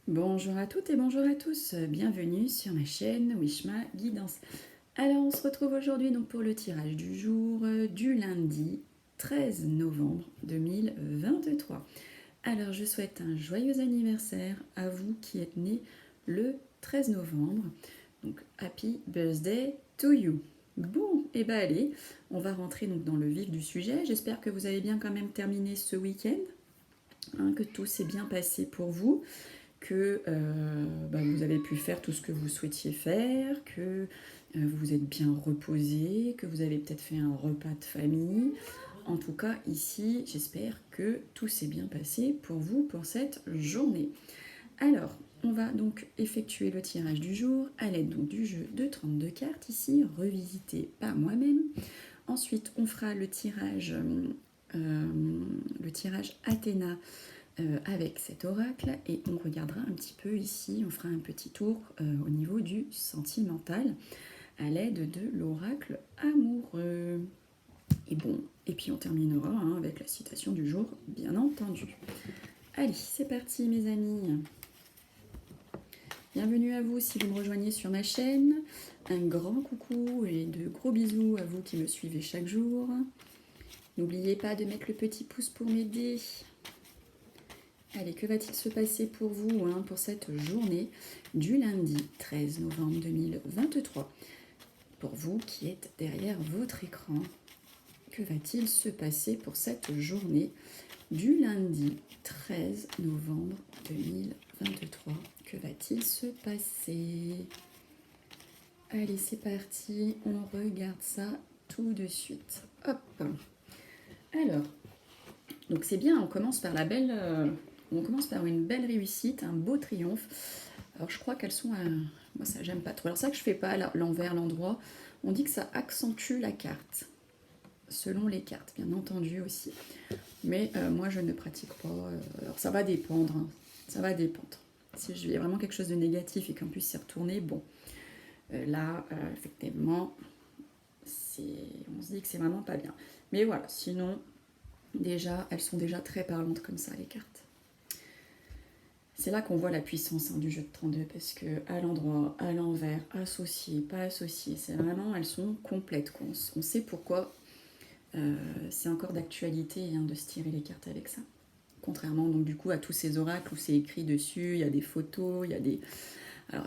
Bonjour à toutes et bonjour à tous, bienvenue sur ma chaîne Wishma Guidance. Alors on se retrouve aujourd'hui donc pour le tirage du jour du lundi 13 novembre 2023. Alors je souhaite un joyeux anniversaire à vous qui êtes nés le 13 novembre. Donc happy birthday to you. Bon, et bah allez, on va rentrer donc dans le vif du sujet. J'espère que vous avez bien quand même terminé ce week-end, que tout s'est bien passé pour vous, que vous avez pu faire tout ce que vous souhaitiez faire, que vous vous êtes bien reposé, que vous avez peut-être fait un repas de famille. En tout cas, ici, j'espère que tout s'est bien passé pour vous pour cette journée. Alors, on va donc effectuer le tirage du jour à l'aide donc du jeu de 32 cartes, ici, revisité par moi-même. Ensuite, on fera le tirage Athéna avec cet oracle et on regardera un petit peu ici, on fera un petit tour au niveau du sentimental à l'aide de l'oracle amoureux. Et bon, et puis on terminera avec la citation du jour, bien entendu. Allez, c'est parti mes amis. Bienvenue à vous si vous me rejoignez sur ma chaîne. Un grand coucou et de gros bisous à vous qui me suivez chaque jour. N'oubliez pas de mettre le petit pouce pour m'aider. Allez, que va-t-il se passer pour vous pour cette journée du lundi 13 novembre 2023? Pour vous qui êtes derrière votre écran, que va-t-il se passer pour cette journée du lundi 13 novembre 2023? Que va-t-il se passer? Allez, c'est parti, on regarde ça tout de suite. Hop. Alors, donc c'est bien, on commence par on commence par une belle réussite, un beau triomphe. Alors je crois qu'elles sont à... Moi ça j'aime pas trop. Alors ça que je fais pas l'envers, l'endroit. On dit que ça accentue la carte. Selon les cartes, bien entendu aussi. Mais moi je ne pratique pas. Alors ça va dépendre. Ça va dépendre. Si je vis vraiment quelque chose de négatif et qu'en plus c'est retourné, bon. Là, effectivement, on se dit que c'est vraiment pas bien. Mais voilà, sinon, déjà, elles sont déjà très parlantes comme ça, les cartes. C'est là qu'on voit la puissance du jeu de 32, parce que à l'endroit, à l'envers, associé, pas associé, c'est vraiment, elles sont complètes. On sait pourquoi c'est encore d'actualité de se tirer les cartes avec ça. Contrairement donc du coup à tous ces oracles où c'est écrit dessus, il y a des photos, il y a des... Alors,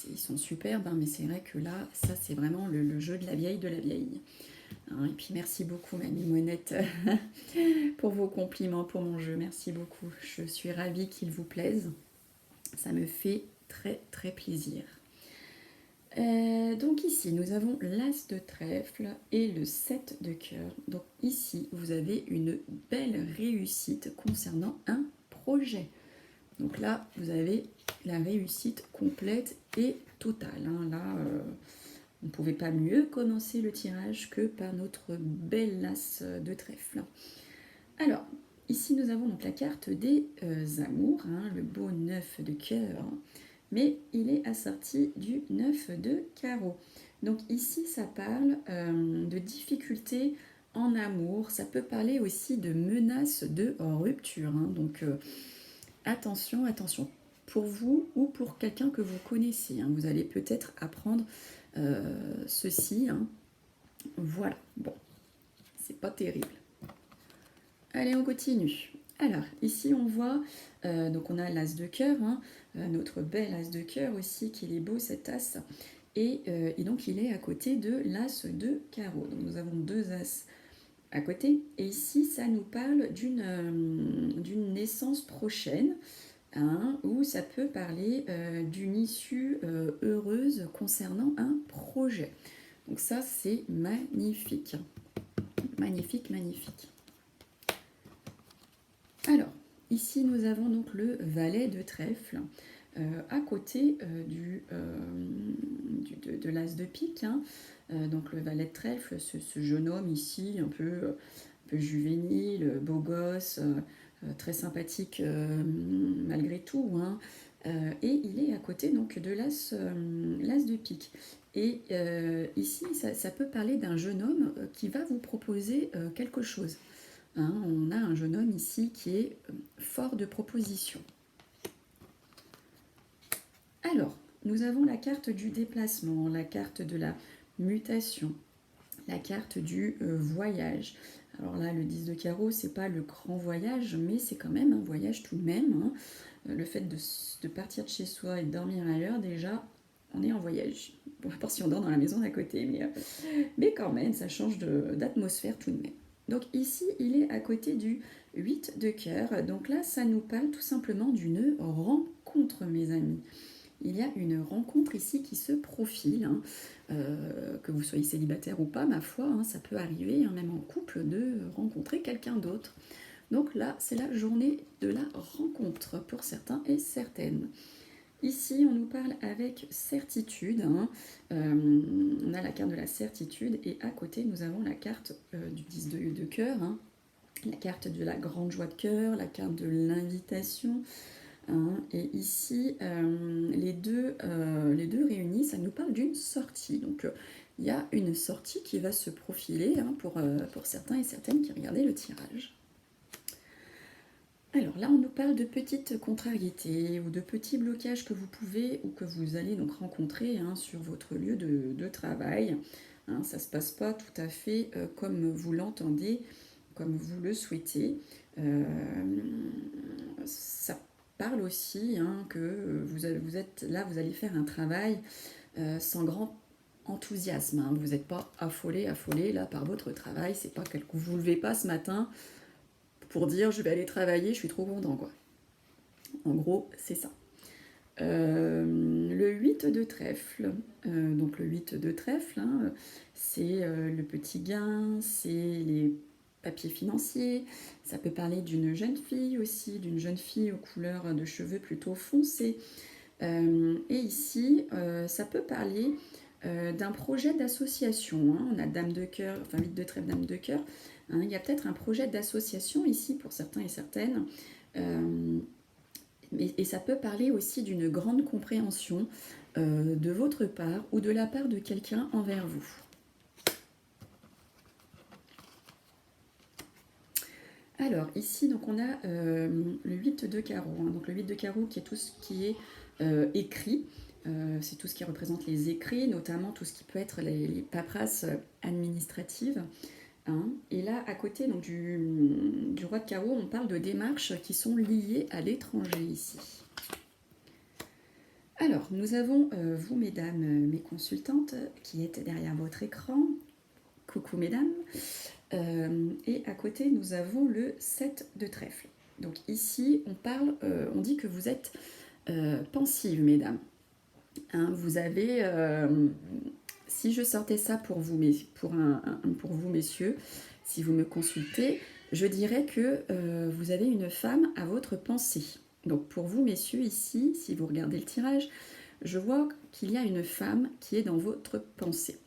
ils sont superbes, mais c'est vrai que là, ça c'est vraiment le jeu de la vieille de la vieille. Et puis merci beaucoup Mamie Monette pour vos compliments pour mon jeu, merci beaucoup. Je suis ravie qu'il vous plaise, ça me fait très très plaisir. Donc ici nous avons l'As de trèfle et le 7 de cœur. Donc ici vous avez une belle réussite concernant un projet. Donc là vous avez la réussite complète et totale. Là on ne pouvait pas mieux commencer le tirage que par notre belle As de trèfle. Alors, ici nous avons donc la carte des amours, le beau 9 de cœur, mais il est assorti du 9 de carreau. Donc ici ça parle de difficultés en amour, ça peut parler aussi de menaces de rupture. Donc attention, attention. Pour vous ou pour quelqu'un que vous connaissez, vous allez peut-être apprendre ceci. Voilà, bon, c'est pas terrible. Allez, on continue. Alors, ici on voit, donc on a l'as de cœur, notre bel as de cœur aussi, qu'il est beau cet as, et donc il est à côté de l'as de carreau. Donc nous avons deux as à côté, et ici ça nous parle d'une naissance prochaine, ou ça peut parler d'une issue heureuse concernant un projet. Donc ça c'est magnifique, magnifique, magnifique. Alors, ici nous avons donc le valet de trèfle à côté de l'as de pique. Donc le valet de trèfle, ce jeune homme ici, un peu juvénile, beau gosse, très sympathique malgré tout. Et il est à côté donc de l'as de pique. Et ici, ça peut parler d'un jeune homme qui va vous proposer quelque chose. On a un jeune homme ici qui est fort de propositions. Alors, nous avons la carte du déplacement, la carte de la mutation, la carte du voyage. Alors là, le 10 de carreau, c'est pas le grand voyage, mais c'est quand même un voyage tout de même. Hein. Le fait de partir de chez soi et de dormir ailleurs, déjà, on est en voyage. Bon, à part si on dort dans la maison d'à côté, mais quand même, ça change d'atmosphère tout de même. Donc ici, il est à côté du 8 de cœur. Donc là, ça nous parle tout simplement d'une rencontre, mes amis. Il y a une rencontre ici qui se profile, hein. Que vous soyez célibataire ou pas, ma foi, hein, ça peut arriver, hein, même en couple, de rencontrer quelqu'un d'autre. Donc là, c'est la journée de la rencontre pour certains et certaines. Ici, on nous parle avec certitude. Hein. On a la carte de la certitude et à côté, nous avons la carte du 10 de cœur, hein. La carte de la grande joie de cœur, la carte de l'invitation. Hein. Et ici, les deux réunis, ça nous parle d'une sortie. Donc, il y a une sortie qui va se profiler, hein, pour certains et certaines qui regardaient le tirage. Alors là, on nous parle de petites contrariétés ou de petits blocages que vous pouvez ou que vous allez donc rencontrer, hein, sur votre lieu de travail. Hein, ça ne se passe pas tout à fait comme vous l'entendez, comme vous le souhaitez. Ça parle aussi, hein, que vous êtes là, vous allez faire un travail sans grand enthousiasme. Hein. Vous n'êtes pas affolé là par votre travail. C'est pas que vous ne vous levez pas ce matin pour dire je vais aller travailler, je suis trop content, quoi. En gros, c'est ça. Le 8 de trèfle, donc le 8 de trèfle, hein, c'est le petit gain, c'est les papiers financiers, ça peut parler d'une jeune fille aussi, d'une jeune fille aux couleurs de cheveux plutôt foncées. Et ici, ça peut parler d'un projet d'association. Hein. On a Dame de cœur, enfin 8 de trèfle, Dame de cœur. Hein. Il y a peut-être un projet d'association ici pour certains et certaines. Et ça peut parler aussi d'une grande compréhension de votre part ou de la part de quelqu'un envers vous. Alors ici, donc on a le 8 de carreau. Hein. Donc le 8 de carreau qui est tout ce qui est écrit. C'est tout ce qui représente les écrits, notamment tout ce qui peut être les paperasses administratives. Hein. Et là, à côté donc, du roi de carreau, on parle de démarches qui sont liées à l'étranger ici. Alors, nous avons vous, mesdames, mes consultantes, qui êtes derrière votre écran. Coucou, mesdames. Et à côté, nous avons le 7 de trèfle. Donc ici, on dit que vous êtes pensive, mesdames. Hein, vous avez... si je sortais ça pour vous, pour vous, messieurs, si vous me consultez, je dirais que vous avez une femme à votre pensée. Donc pour vous, messieurs, ici, si vous regardez le tirage, je vois qu'il y a une femme qui est dans votre pensée.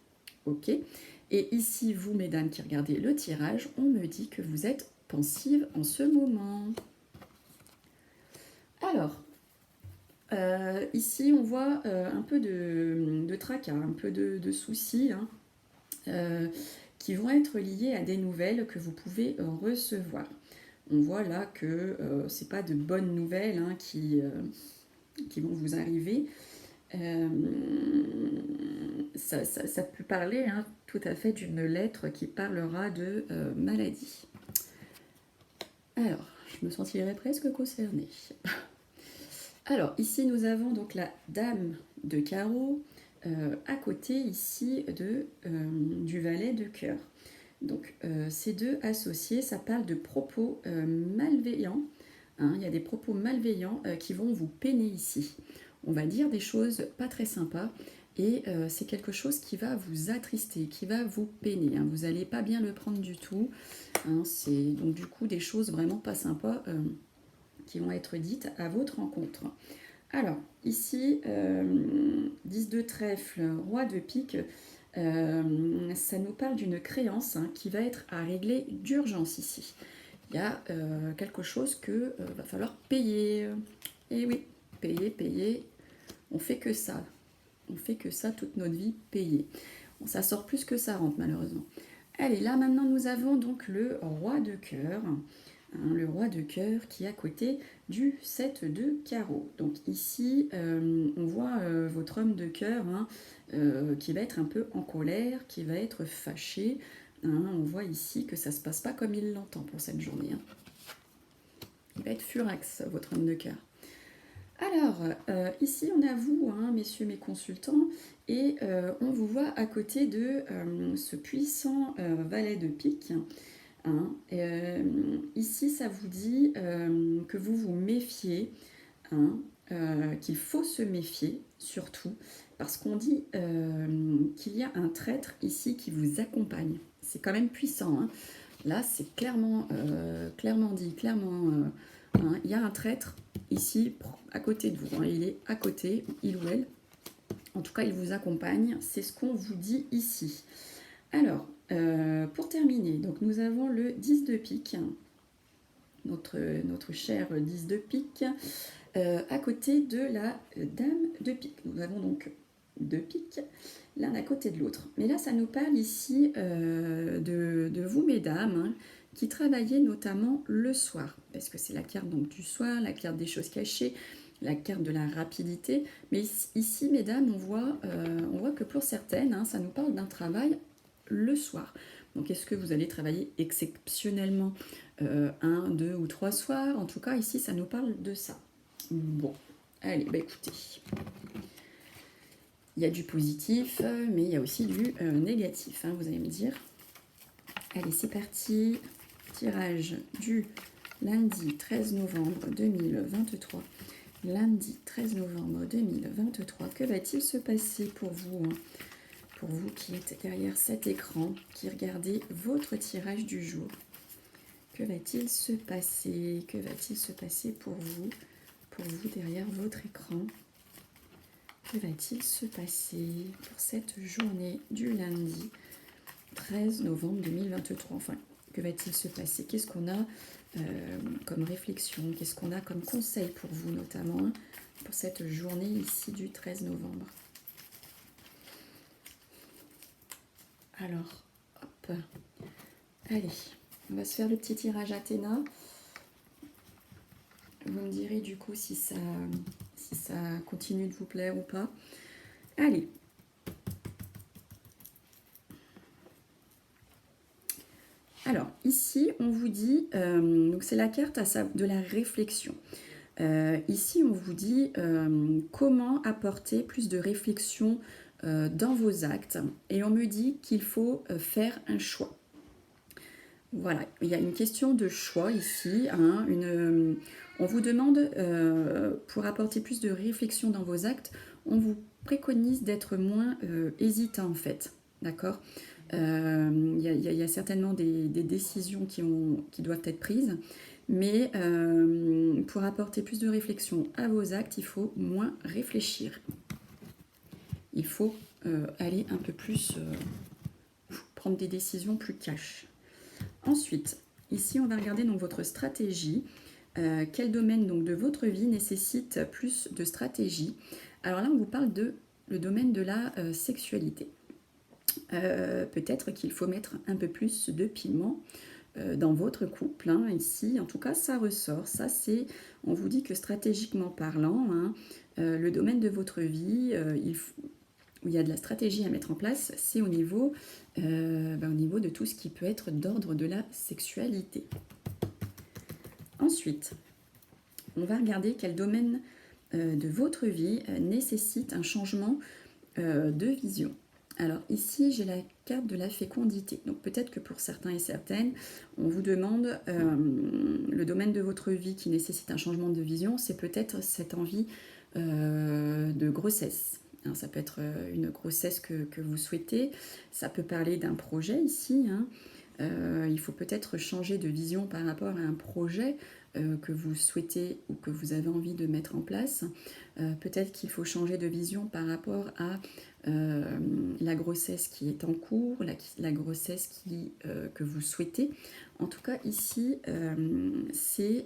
Ok ? Et ici, vous, mesdames, qui regardez le tirage, on me dit que vous êtes pensive en ce moment. Alors, ici, on voit un peu de tracas, un peu de soucis, hein, qui vont être liés à des nouvelles que vous pouvez recevoir. On voit là que ce n'est pas de bonnes nouvelles, hein, qui vont vous arriver. Ça peut parler, hein, tout à fait d'une lettre qui parlera de maladie. Alors, je me sentirais presque concernée. Alors, ici, nous avons donc la Dame de carreau, à côté ici du valet de cœur. Donc, ces deux associés, ça parle de propos malveillants. Hein, il y a des propos malveillants qui vont vous peiner ici. On va dire des choses pas très sympas et c'est quelque chose qui va vous attrister, qui va vous peiner. Hein. Vous n'allez pas bien le prendre du tout. Hein, c'est donc du coup des choses vraiment pas sympas qui vont être dites à votre rencontre. Alors, ici, 10 de trèfle, roi de pique, ça nous parle d'une créance, hein, qui va être à régler d'urgence ici. Il y a quelque chose que va falloir payer. Et oui, payer. On fait que ça. On fait que ça toute notre vie, payer. Bon, ça sort plus que ça rentre, malheureusement. Allez, là, maintenant, nous avons donc le roi de cœur. hein, le roi de cœur qui est à côté du 7 de carreau. Donc ici, on voit votre homme de cœur hein, qui va être un peu en colère, qui va être fâché. Hein, on voit ici que ça ne se passe pas comme il l'entend pour cette journée. Hein. Il va être furax, votre homme de cœur. Alors, ici on a vous, hein, messieurs mes consultants, et on vous voit à côté de ce puissant valet de pique. Hein. Ici, ça vous dit que vous vous méfiez, hein, qu'il faut se méfier, surtout, parce qu'on dit qu'il y a un traître ici qui vous accompagne. C'est quand même puissant. Hein. Là, c'est clairement dit, clairement... hein, il y a un traître ici, à côté de vous. Hein. Il est à côté, il ou elle. En tout cas, il vous accompagne. C'est ce qu'on vous dit ici. Alors, pour terminer, donc nous avons le 10 de pique, notre cher 10 de pique, à côté de la dame de pique. Nous avons donc deux piques, l'un à côté de l'autre. Mais là, ça nous parle ici de vous, mesdames, hein, qui travaillez notamment le soir, parce que c'est la carte donc, du soir, la carte des choses cachées, la carte de la rapidité. Mais ici, mesdames, on voit que pour certaines, hein, ça nous parle d'un travail le soir. Donc, est-ce que vous allez travailler exceptionnellement 1, 2 ou 3 soirs? En tout cas, ici, ça nous parle de ça. Bon, allez, bah écoutez. Il y a du positif, mais il y a aussi du négatif, hein, vous allez me dire. Allez, c'est parti. Tirage du lundi 13 novembre 2023. Lundi 13 novembre 2023. Que va-t-il se passer pour vous hein? Pour vous qui êtes derrière cet écran, qui regardez votre tirage du jour. Que va-t-il se passer? Que va-t-il se passer pour vous derrière votre écran? Que va-t-il se passer pour cette journée du lundi 13 novembre 2023? Enfin, que va-t-il se passer? Qu'est-ce qu'on a comme réflexion? Qu'est-ce qu'on a comme conseil pour vous notamment hein, pour cette journée ici du 13 novembre? Alors, hop, allez, on va se faire le petit tirage Athéna. Vous me direz du coup si ça continue de vous plaire ou pas. Allez. Alors, ici, on vous dit, donc c'est la carte de la réflexion. Ici, on vous dit comment apporter plus de réflexion dans vos actes. Et on me dit qu'il faut faire un choix. Voilà, il y a une question de choix ici. Hein, on vous demande, pour apporter plus de réflexion dans vos actes, on vous préconise d'être moins hésitant en fait. D'accord. Il y a certainement des décisions qui doivent être prises, mais pour apporter plus de réflexion à vos actes, il faut moins réfléchir. Il faut aller un peu plus, prendre des décisions plus cash. Ensuite, ici, on va regarder donc votre stratégie. Quel domaine donc, de votre vie nécessite plus de stratégie? Alors là, on vous parle de le domaine de la sexualité. Peut-être qu'il faut mettre un peu plus de piment dans votre couple. Hein, ici, en tout cas, ça ressort. Ça, c'est, on vous dit que stratégiquement parlant, hein, le domaine de votre vie, où il y a de la stratégie à mettre en place, c'est au niveau de tout ce qui peut être d'ordre de la sexualité. Ensuite, on va regarder quel domaine de votre vie nécessite un changement de vision. Alors ici, j'ai la carte de la fécondité. Donc peut-être que pour certains et certaines, on vous demande le domaine de votre vie qui nécessite un changement de vision, c'est peut-être cette envie de grossesse. Hein, ça peut être une grossesse que vous souhaitez, ça peut parler d'un projet ici. Hein. Il faut peut-être changer de vision par rapport à un projet que vous souhaitez ou que vous avez envie de mettre en place. Peut-être qu'il faut changer de vision par rapport à la grossesse qui est en cours, la grossesse que vous souhaitez. En tout cas, ici, c'est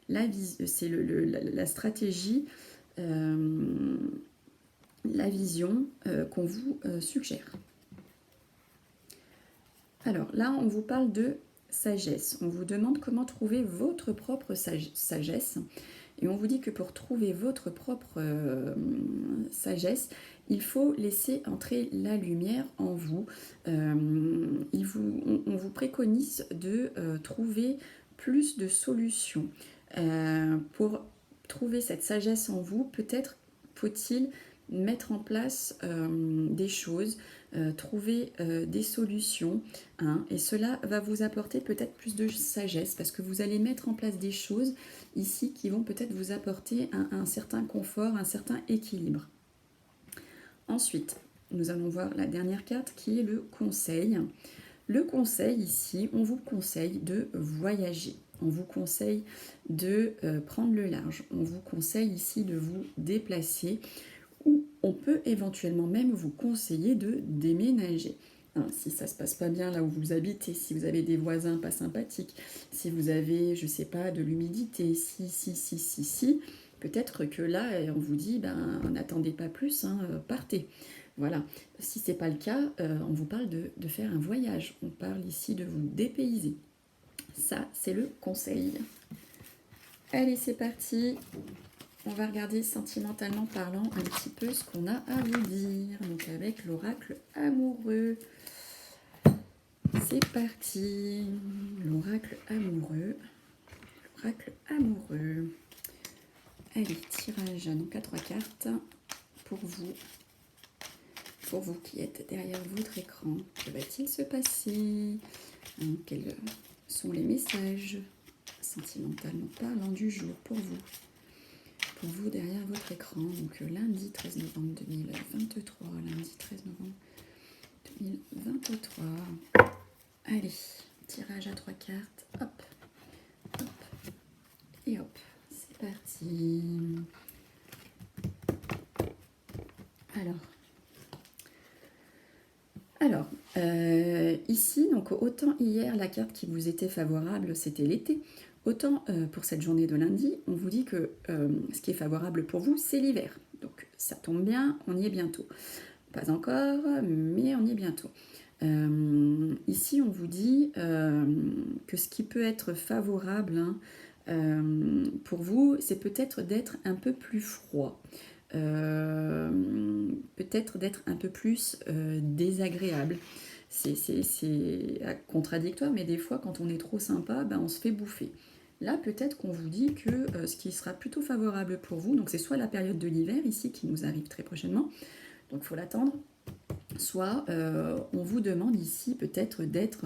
la stratégie, la vision qu'on vous suggère. Alors là, on vous parle de sagesse. On vous demande comment trouver votre propre sagesse. Et on vous dit que pour trouver votre propre sagesse, il faut laisser entrer la lumière en vous. On vous préconise de trouver plus de solutions. Pour trouver cette sagesse en vous, peut-être faut-il mettre en place des choses, trouver des solutions, hein, et cela va vous apporter peut-être plus de sagesse parce que vous allez mettre en place des choses ici qui vont peut-être vous apporter un certain confort, un certain équilibre. Ensuite, nous allons voir la dernière carte qui est le conseil. Le conseil ici, on vous conseille de voyager. On vous conseille de prendre le large. On vous conseille ici de vous déplacer ou on peut éventuellement même vous conseiller de déménager. Hein, si ça ne se passe pas bien là où vous habitez, si vous avez des voisins pas sympathiques, si vous avez, je ne sais pas, de l'humidité, si, peut-être que là, on vous dit, n'attendez pas plus, hein, partez. Voilà. Si ce n'est pas le cas, on vous parle de faire un voyage. On parle ici de vous dépayser. Ça, c'est le conseil. Allez, c'est parti. On va regarder sentimentalement parlant un petit peu ce qu'on a à vous dire. Donc avec l'oracle amoureux. C'est parti. L'oracle amoureux. L'oracle amoureux. Allez, tirage donc à 3 cartes pour vous. Pour vous qui êtes derrière votre écran. Que va-t-il se passer? Quels sont les messages sentimentalement parlant du jour pour vous? Pour vous derrière votre écran, donc lundi 13 novembre 2023, lundi 13 novembre 2023. Allez, tirage à 3 cartes, hop, hop, et hop, c'est parti. Alors, ici, donc autant hier, la carte qui vous était favorable, c'était l'été. Autant pour cette journée de lundi, on vous dit que ce qui est favorable pour vous, c'est l'hiver. Donc ça tombe bien, on y est bientôt. Pas encore, mais on y est bientôt. Ici, on vous dit que ce qui peut être favorable pour vous, c'est peut-être d'être un peu plus froid. Peut-être d'être un peu plus désagréable. C'est contradictoire, mais des fois, quand on est trop sympa, on se fait bouffer. Là, peut-être qu'on vous dit que ce qui sera plutôt favorable pour vous, donc c'est soit la période de l'hiver, ici, qui nous arrive très prochainement, donc il faut l'attendre, soit on vous demande ici peut-être d'être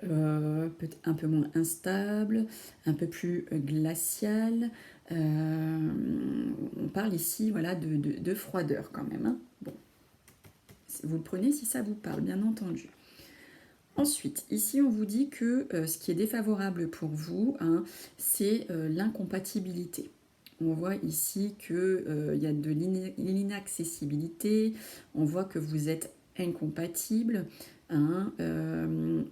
un peu moins instable, un peu plus glacial. On parle ici voilà, de froideur quand même. Hein. Bon. Vous le prenez si ça vous parle, bien entendu. Ensuite, ici on vous dit que ce qui est défavorable pour vous, hein, c'est l'incompatibilité. On voit ici qu'il y a de l'inaccessibilité, on voit que vous êtes incompatible. Hein,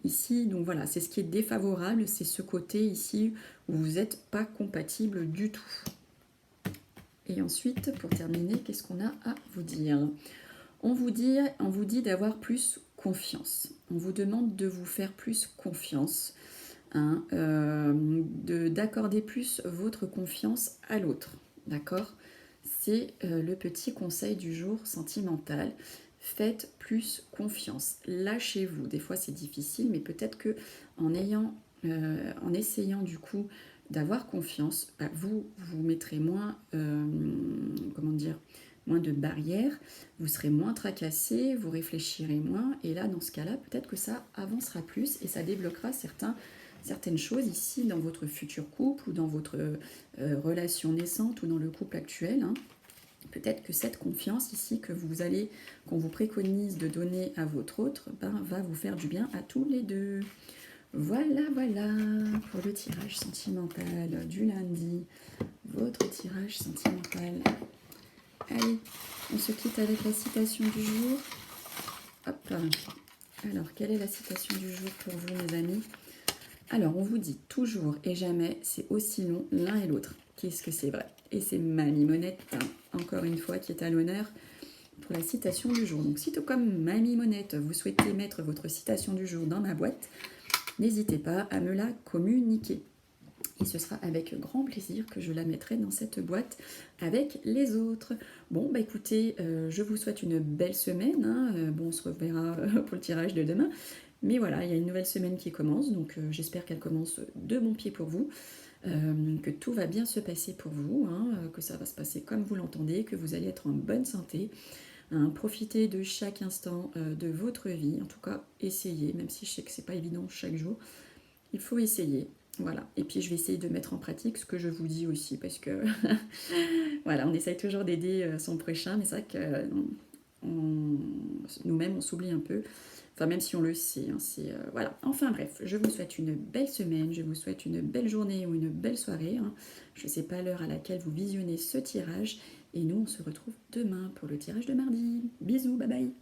ici, donc voilà, c'est ce qui est défavorable, c'est ce côté ici où vous n'êtes pas compatible du tout. Et ensuite, pour terminer, qu'est-ce qu'on a à vous dire? On vous dit d'avoir plus confiance. On vous demande de vous faire plus confiance, hein, d'accorder plus votre confiance à l'autre. D'accord? C'est le petit conseil du jour sentimental. Faites plus confiance. Lâchez-vous. Des fois, c'est difficile, mais peut-être que en essayant du coup d'avoir confiance, vous mettrez moins, moins de barrières, vous serez moins tracassé, vous réfléchirez moins, et là, dans ce cas-là, peut-être que ça avancera plus et ça débloquera certaines choses ici dans votre futur couple ou dans votre relation naissante ou dans le couple actuel. Hein. Peut-être que cette confiance ici qu'on vous préconise de donner à votre autre, va vous faire du bien à tous les deux. Voilà pour le tirage sentimental du lundi. Votre tirage sentimental. Allez, on se quitte avec la citation du jour. Hop. Alors, quelle est la citation du jour pour vous, mes amis? Alors, on vous dit toujours et jamais, c'est aussi long l'un et l'autre. Qu'est-ce que c'est vrai? Et c'est Mamie Monette, encore une fois, qui est à l'honneur pour la citation du jour. Donc, si tout comme Mamie Monette, vous souhaitez mettre votre citation du jour dans ma boîte, n'hésitez pas à me la communiquer. Et ce sera avec grand plaisir que je la mettrai dans cette boîte avec les autres. Bon, bah écoutez, je vous souhaite une belle semaine. Hein. Bon, on se reverra pour le tirage de demain. Mais voilà, il y a une nouvelle semaine qui commence, donc j'espère qu'elle commence de bon pied pour vous. Que tout va bien se passer pour vous, hein, que ça va se passer comme vous l'entendez, que vous allez être en bonne santé. Hein, profitez de chaque instant de votre vie. En tout cas, essayez, même si je sais que c'est pas évident chaque jour. Il faut essayer. Voilà. Et puis je vais essayer de mettre en pratique ce que je vous dis aussi, parce que voilà, on essaye toujours d'aider son prochain, mais c'est vrai que nous-mêmes on s'oublie un peu. Enfin, même si on le sait, hein, voilà. Enfin bref, je vous souhaite une belle semaine, je vous souhaite une belle journée ou une belle soirée. Hein. Je ne sais pas l'heure à laquelle vous visionnez ce tirage. Et nous, on se retrouve demain pour le tirage de mardi. Bisous, bye bye.